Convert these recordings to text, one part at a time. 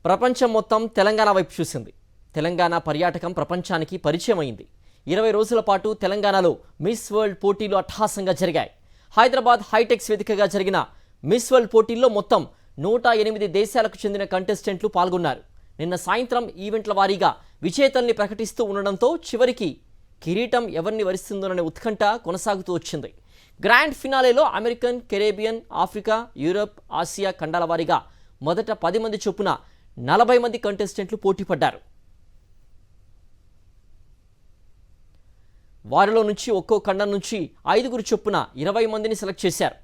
ప్రపంచం మొత్తం తెలంగాణ వైపు చూసింది. తెలంగాణ పర్యాటకం ప్రపంచానికి పరిచయం అయింది. 20 రోజుల పాటు తెలంగాణలో మిస్ వరల్డ్ పోటీలు అట్టహాసంగా జరిగాయి. హైదరాబాద్ హైటెక్స్ వేదికగా జరిగిన మిస్ వరల్డ్ పోటీల్లో మొత్తం 108 దేశాలకు చెందిన కంటెస్టెంట్లు పాల్గొన్నారు. నిన్న సాయంత్రం ఈవెంట్ల వారీగా విజేతల్ని ప్రకటిస్తూ ఉండడంతో చివరికి కిరీటం ఎవరిని వరిస్తుందోననే ఉత్కంఠ కొనసాగుతూ వచ్చింది. గ్రాండ్ ఫినాలేలో American, Caribbean, Africa, Europe, Asia ఖండాల వారీగా మొదట 10 మంది చొప్పున 40 మంది కంటెస్టెంట్లు పోటీ పడ్డారు. వారిలో నుంచి ఒక్కో ఖండం నుంచి 5 చొప్పున 20 మందిని సెలెక్ట్ చేశారు.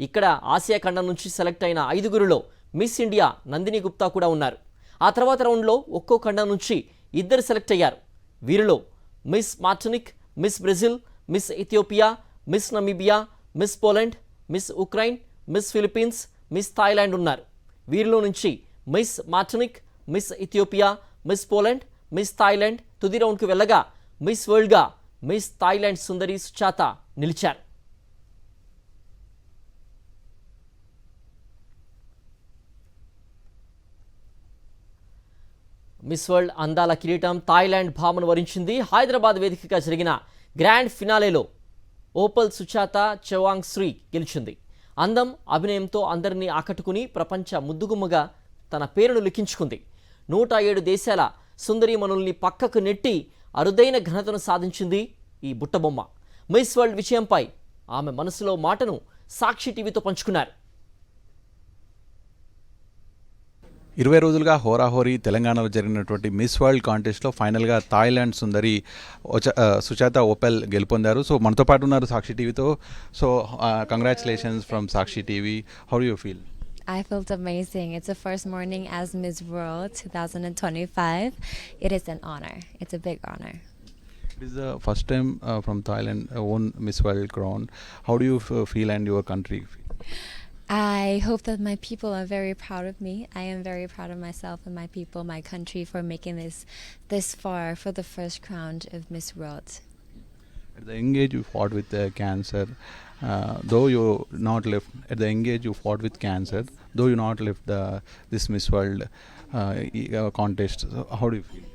ఇక్కడ ఆసియా ఖండం నుంచి సెలెక్ట్ అయిన 5 మిస్ ఇండియా నందిని గుప్తా కూడా ఉన్నారు. ఆ తర్వాత రౌండ్లో ఒక్కో ఖండం నుంచి 2 సెలెక్ట్ అయ్యారు. వీరిలో miss Martinique, miss Brazil, miss Ethiopia, miss Namibia, miss Poland, miss Ukraine, miss Philippines, miss Thailand ఉన్నారు. వీరిలో నుంచి miss Martinique, miss Ethiopia, miss Poland, miss Thailand తుది రౌండ్కు వెళ్ళగా మిస్ వరల్డ్గా మిస్ థాయిలాండ్ సుందరి సుచాత నిలిచారు. మిస్ వరల్డ్ అందాల కిరీటం థాయిలాండ్ భామను వరించింది. హైదరాబాద్ వేదికగా జరిగిన గ్రాండ్ ఫినాలేలో ఓపల్ సుచాత చవాంగ్ శ్రీ గెలిచింది. అందం, అభినయంతో అందరినీ ఆకట్టుకుని ప్రపంచ ముద్దుగుమ్మగా తన పేరును లిఖించుకుంది. 107 దేశాల సుందరీమణుల్ని పక్కకు నెట్టి అరుదైన ఘనతను సాధించింది ఈ బుట్టబొమ్మ. మిస్ వరల్డ్ విజయంపై ఆమె మనసులో మాటను సాక్షి టీవీతో పంచుకున్నారు. 20 రోజులుగా హోరాహోరీ తెలంగాణలో జరిగినటువంటి మిస్ వరల్డ్ కాంటెస్ట్లో ఫైనల్గా థాయిలాండ్ సుందరి సుచాత ఓపెల్ గెలుపొందారు. సో మనతో పాటు ఉన్నారు సాక్షి టీవీతో. So congratulations from Sakshi TV. How do you feel? I felt amazing. It's the first morning as Miss World 2025. It is an honor. It's a big honor. It is the first time from Thailand won Miss World crown. How do you feel and your country feel? I hope that my people are very proud of me. I am very proud of myself and my people, my country, for making this far for the first crown of Miss World. At the young age you fought with cancer. Though you not left at the young age you fought with cancer. Though you not left this Miss World contest. So how do you feel?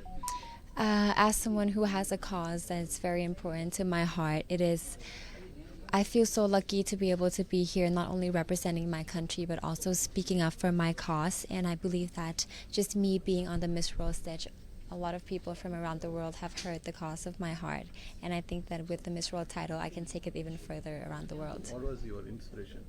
As someone who has a cause that's very important to my heart, I feel so lucky to be able to be here, not only representing my country, but also speaking up for my cause. And I believe that just me being on the Miss World stage, a lot of people from around the world have heard the cause of my heart. And I think that with the Miss World title, I can take it even further around the world. What was your inspiration?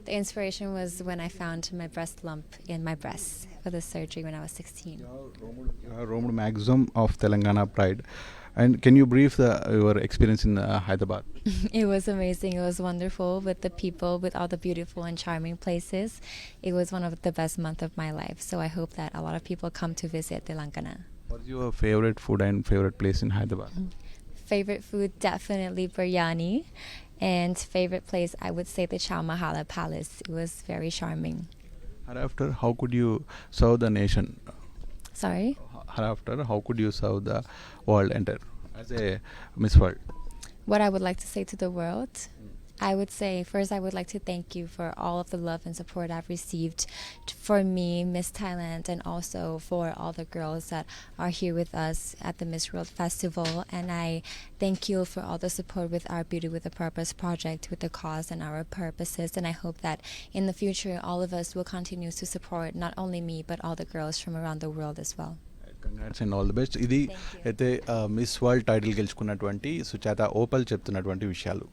The inspiration was when I found my breast lump in my breast for the surgery when I was 16. You have roamed maximum of Telangana pride. And can you brief your experience in Hyderabad? It was amazing. It was wonderful with the people, with all the beautiful and charming places. It was one of the best months of my life. So I hope that a lot of people come to visit Telangana. What's your favorite food and favorite place in Hyderabad? Favorite food, definitely biryani. And favorite place, I would say the Chao Mahala Palace. It was very charming. Hereafter, how could you serve the nation? Sorry? Hereafter, how could you serve the world entire as a Miss World? What I would like to say to the world, I would say first I would like to thank you for all of the love and support I've received for me, Miss Thailand, and also for all the girls that are here with us at the Miss World Festival. And I thank you for all the support with our Beauty with a Purpose project, with the cause and our purposes. And I hope that in the future all of us will continue to support not only me but all the girls from around the world as well. Congrats and all the best. ఇది అయితే miss world title గెలుచుకున్నటువంటి Suchata Opal చెప్తున్నటువంటి విషయాలు.